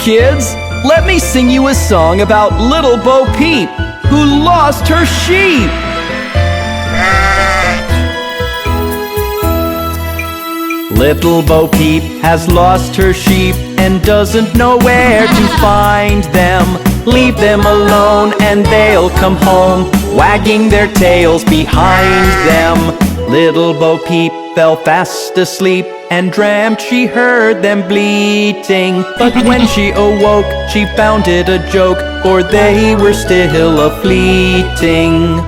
kids! Let me sing you a song about Little Bo Peep, who lost her sheep! Little Bo Peep has lost her sheep and doesn't know where to find them. Leave them alone and they'll come home, wagging their tails behind them. Little Bo Peep fell fast asleep and dreamt she heard them bleating. But when she awoke, she found it a joke, for they were still a-fleeting.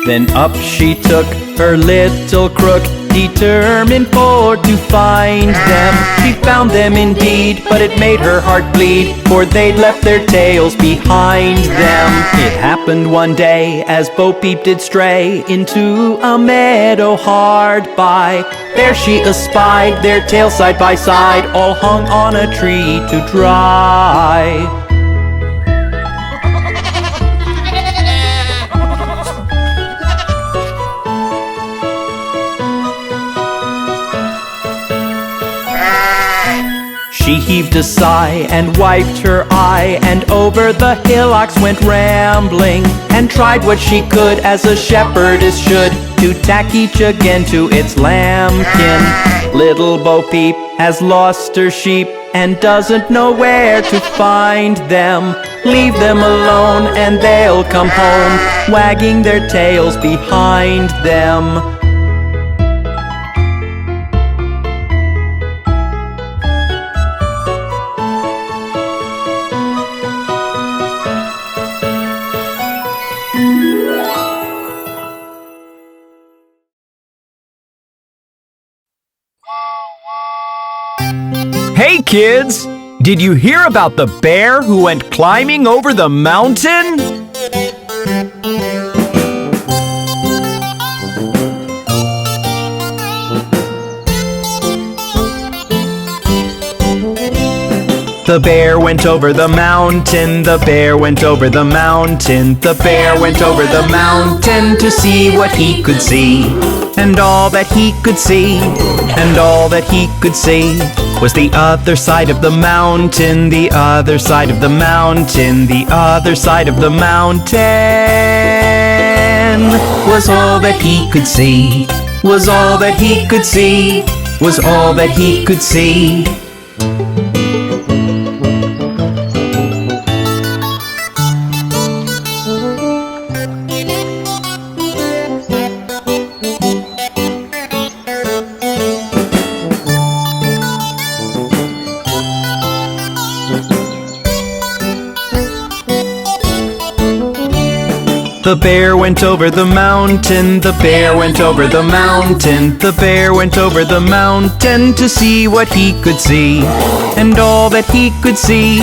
Then up she took her little crook, determined for to find them. She found them indeed, but it made her heart bleed, for they'd left their tails behind them. It happened one day as Bo Peep did stray into a meadow hard by. There she espied their tails side by side, all hung on a tree to dry. She heaved a sigh and wiped her eye, and over the hillocks went rambling, and tried what she could as a shepherdess should, to tack each again to its lambkin. Little Bo Peep has lost her sheep and doesn't know where to find them. Leave them alone and they'll come home, wagging their tails behind them. Hey kids! Did you hear about the bear who went climbing over the mountain? The bear went over the mountain, the bear went over the mountain, the bear went over the mountain to see what he could see. And all that he could see, and all that he could see, was the other side of the mountain, the other side of the mountain, the other side of the mountain. Was all that he could see, was all that he could see, was all that he could see. The bear went over the mountain, the bear went over the mountain, the bear went over the mountain to see what he could see. And all that he could see,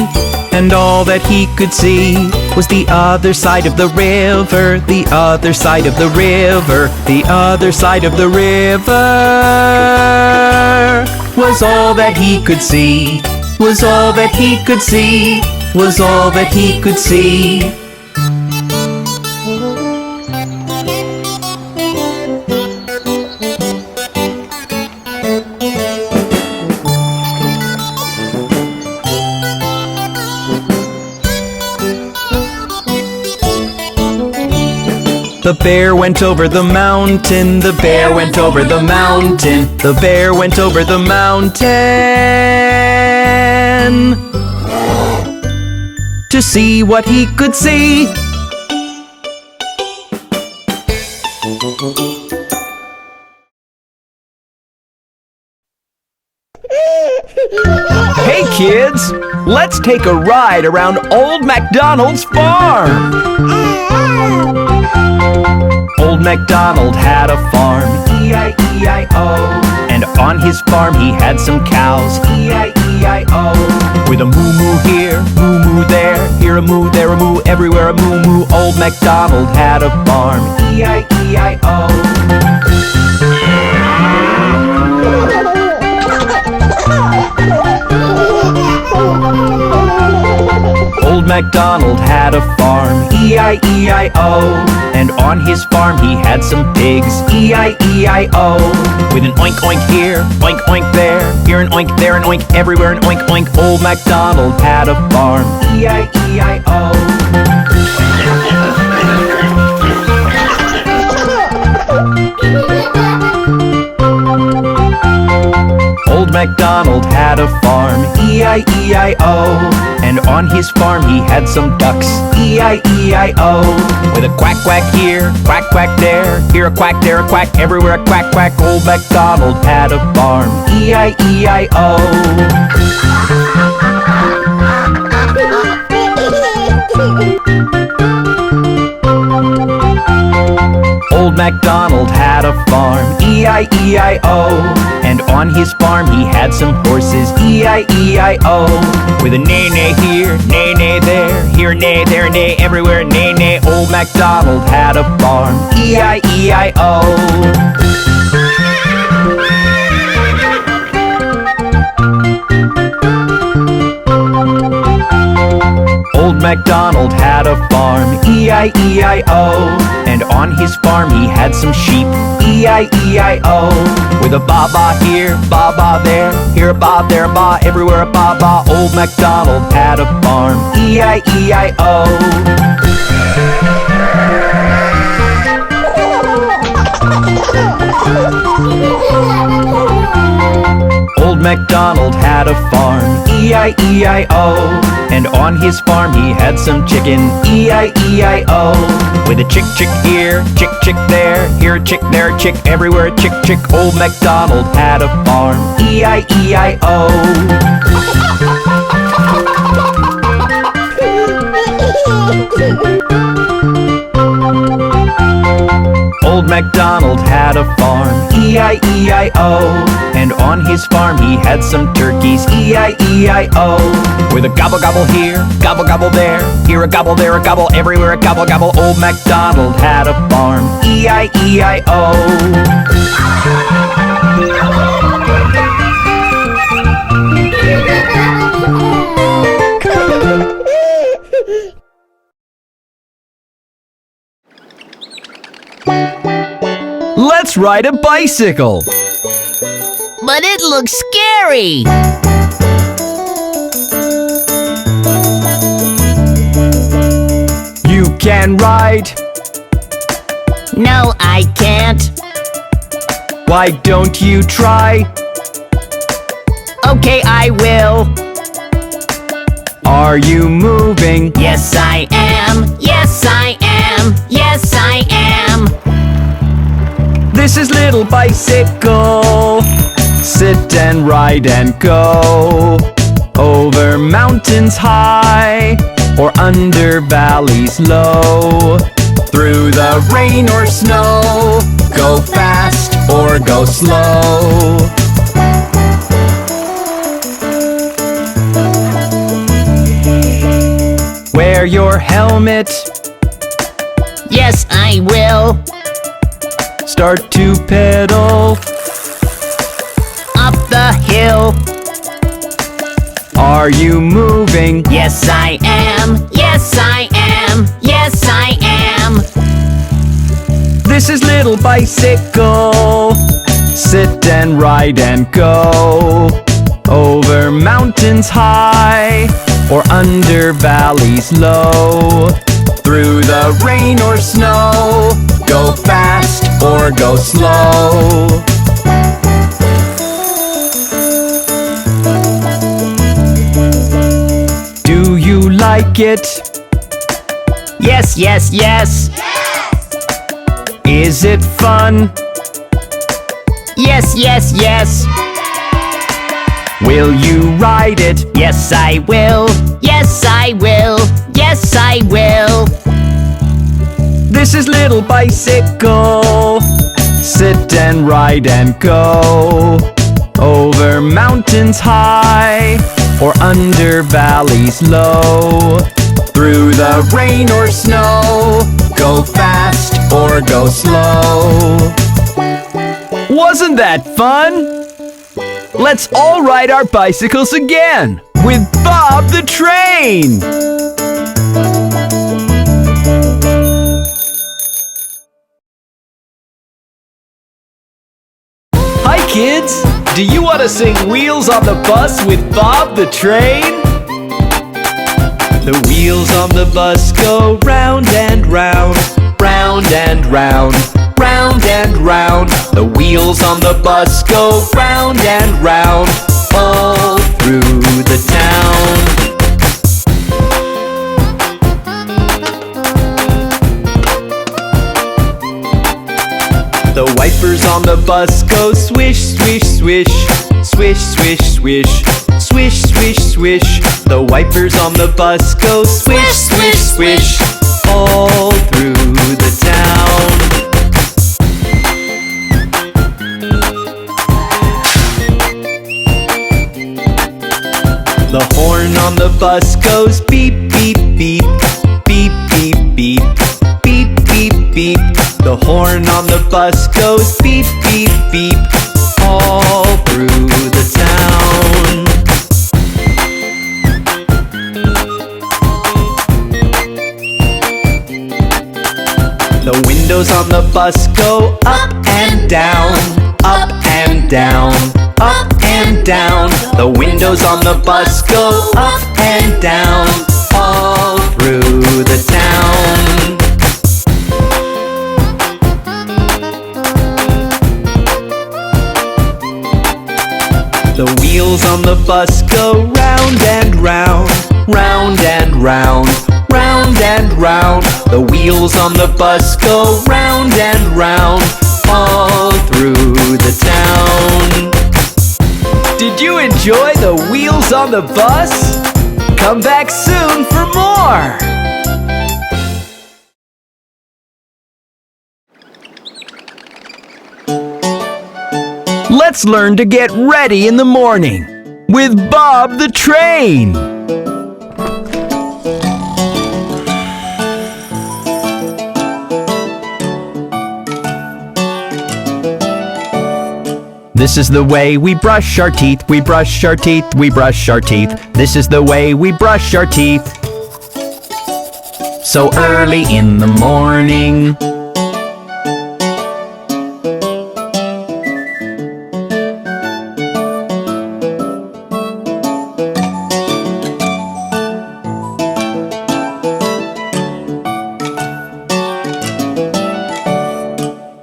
and all that he could see, was the other side of the river, the other side of the river, the other side of the river. Was all that he could see, was all that he could see, was all that he could see. The bear went over the mountain, the bear went over the mountain, the bear went over the mountain to see what he could see. Hey kids, let's take a ride around Old MacDonald's farm. Old MacDonald had a farm, E-I-E-I-O. And on his farm he had some cows, E-I-E-I-O. With a moo-moo here, moo-moo there, here a moo, there a moo, everywhere a moo-moo. Old MacDonald had a farm, E-I-E-I-O. Old Old MacDonald had a farm, E-I-E-I-O. And on his farm he had some pigs, E-I-E-I-O. With an oink oink here, oink oink there, here an oink, everywhere an oink oink. Old MacDonald had a farm, E-I-E-I-O. Old MacDonald had a farm, E-I-E-I-O. And on his farm he had some ducks, E-I-E-I-O. With a quack quack here, quack quack there, here a quack, there a quack, everywhere a quack quack. Old MacDonald had a farm, E-I-E-I-O. Old MacDonald had a farm, E-I-E-I-O. And on his farm he had some horses, E-I-E-I-O. With a neigh-neigh here, neigh-neigh there, here a neigh, there a neigh, everywhere a neigh-neigh. Old MacDonald had a farm, E-I-E-I-O. Old MacDonald had a farm, E-I-E-I-O. And on his farm he had some sheep, E-I-E-I-O. With a ba-ba here, ba-ba there, here a ba, there a ba, everywhere a ba-ba. Old MacDonald had a farm, E-I-E-I-O. Old MacDonald had a farm, E-I-E-I-O. And on his farm he had some chicken, E-I-E-I-O. With a chick chick here, chick chick there, here a chick, there a chick, everywhere a chick chick. Old MacDonald had a farm, E-I-E-I-O. Old MacDonald had a farm, E-I-E-I-O. And on his farm he had some turkeys, E-I-E-I-O. With a gobble gobble here, gobble gobble there, here a gobble, there a gobble, everywhere a gobble gobble. Old MacDonald had a farm, E-I-E-I-O. Let's ride a bicycle! But it looks scary! You can ride. No, I can't. Why don't you try? Okay, I will. Are you moving? Yes, I am. Yes, I am. Yes, I am. This is Little Bicycle. Sit and ride and go. Over mountains high, or under valleys low. Through the rain or snow. Go fast or go slow. Wear your helmet. Yes, I will. Start to pedal. Up the hill. Are you moving? Yes, I am. Yes, I am. Yes, I am. This is Little Bicycle. Sit and ride and go. Over mountains high, or under valleys low. Through the rain or snow. Go fast or go slow. Do you like it? Yes, yes, yes. Is it fun? Yes, yes, yes. Will you ride it? Yes, I will. Yes, I will. Yes, I will. This is Little Bicycle. Sit and ride and go. Over mountains high, or under valleys low. Through the rain or snow. Go fast or go slow. Wasn't that fun? Let's all ride our bicycles again with Bob the Train! kids! Do you want to sing Wheels on the Bus with Bob the Train? The wheels on the bus go round and round, round and round, round and round. The wheels on the bus go round and round, all through the town. The wipers on the bus go swish, swish, swish, swish, swish, swish, swish, swish, swish. The wipers on the bus go swish, swish, swish, all through the town. The horn on the bus goes beep, beep, beep, beep, beep, beep, beep, beep, beep. The horn on the bus goes beep, beep, beep, all through the town. The windows on the bus go up and down, up and down, up and down. The windows on the bus go up and down, all through the town. The wheels on the bus go round and round, round and round, round and round. The wheels on the bus go round and round, all through the town. Did you enjoy the Wheels on the Bus? Come back soon for more! Let's learn to get ready in the morning with Bob the Train. This is the way we brush our teeth, we brush our teeth, we brush our teeth. This is the way we brush our teeth. So early in the morning.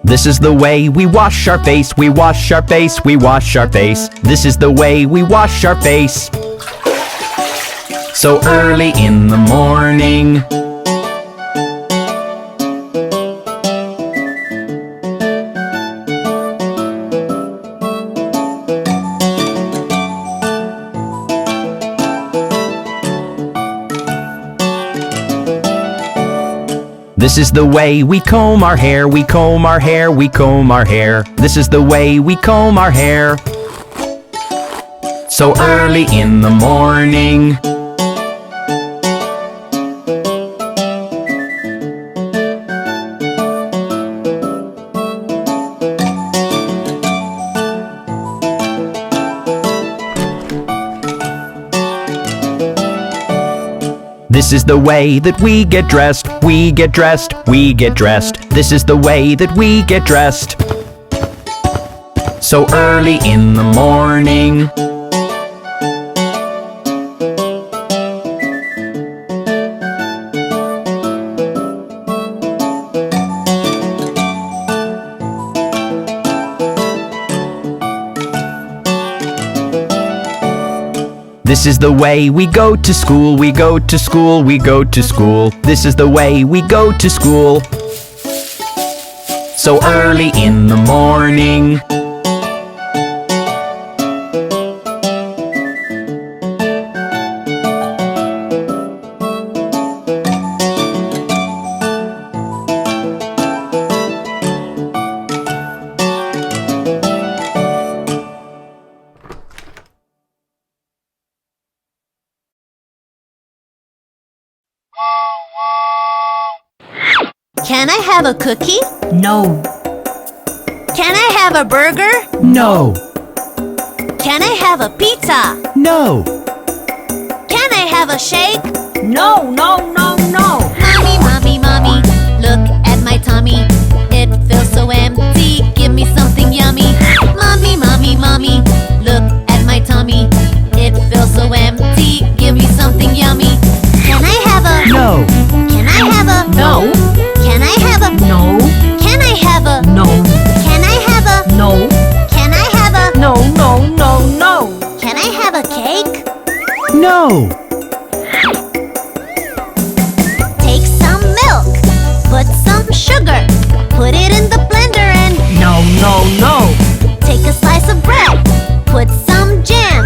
This is the way we wash our face, we wash our face, we wash our face. This is the way we wash our face. So early in the morning. This is the way we comb our hair, we comb our hair, we comb our hair. This is the way we comb our hair. So early in the morning. This is the way that we get dressed, we get dressed, we get dressed. This is the way that we get dressed. So early in the morning. This is the way we go to school, we go to school, we go to school. This is the way we go to school. So early in the morning. Can I have a cookie? No. Can I have a burger? No, Can I have a pizza? no, Can I have a shake? No, no, no, no. Mommy, mommy, mommy, look at my tummy. It feels so empty, give me something yummy. Mommy, mommy, no. Take some milk, put some sugar, put it in the blender and No, no, no. take a slice of bread, put some jam,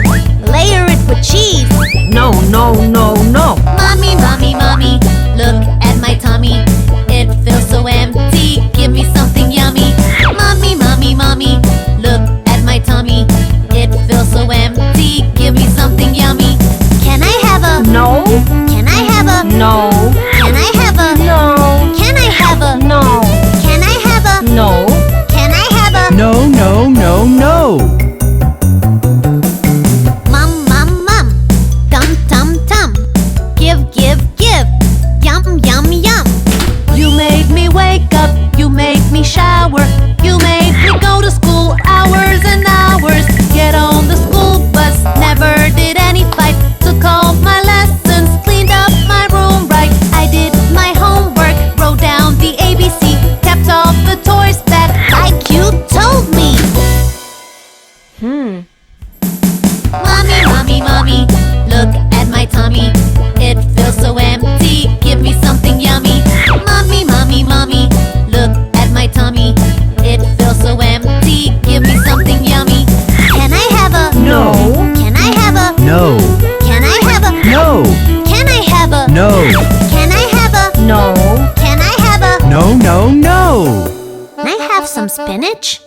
layer it with cheese. No, no, no, no. Mommy, mommy, mommy, look at my tummy. It feels so empty, give me something yummy. Mommy, mommy, mommy, look at my tummy. It feels so empty, give me something yummy. Can I have a? No, Can I have a? no, Can I have a? no, Can I have a? no, Can I have a? no. Can I have a? No, no, no, no. Mum, mum, mum, tum, tum, tum. Give, give, give. Yum, yum, yum. You made me wake up. You made me shower. You made me go to school hours and hours. Get on the school bus. Never did any fight. Took all my lessons. Cleaned up my room right. I did my homework. Wrote down the ABC. Kept all the toys that like you told me. Mommy, mommy, mommy, look at my tummy. It feels so empty, give me something yummy. Mommy, mommy, mommy, look at my tummy. It feels so empty, give me something yummy. Can I have a? No. Can I have a? No, Can I have a? no, Can I have a? no, Can I have a? No. Can I have a? no, no, no. Can I have some spinach?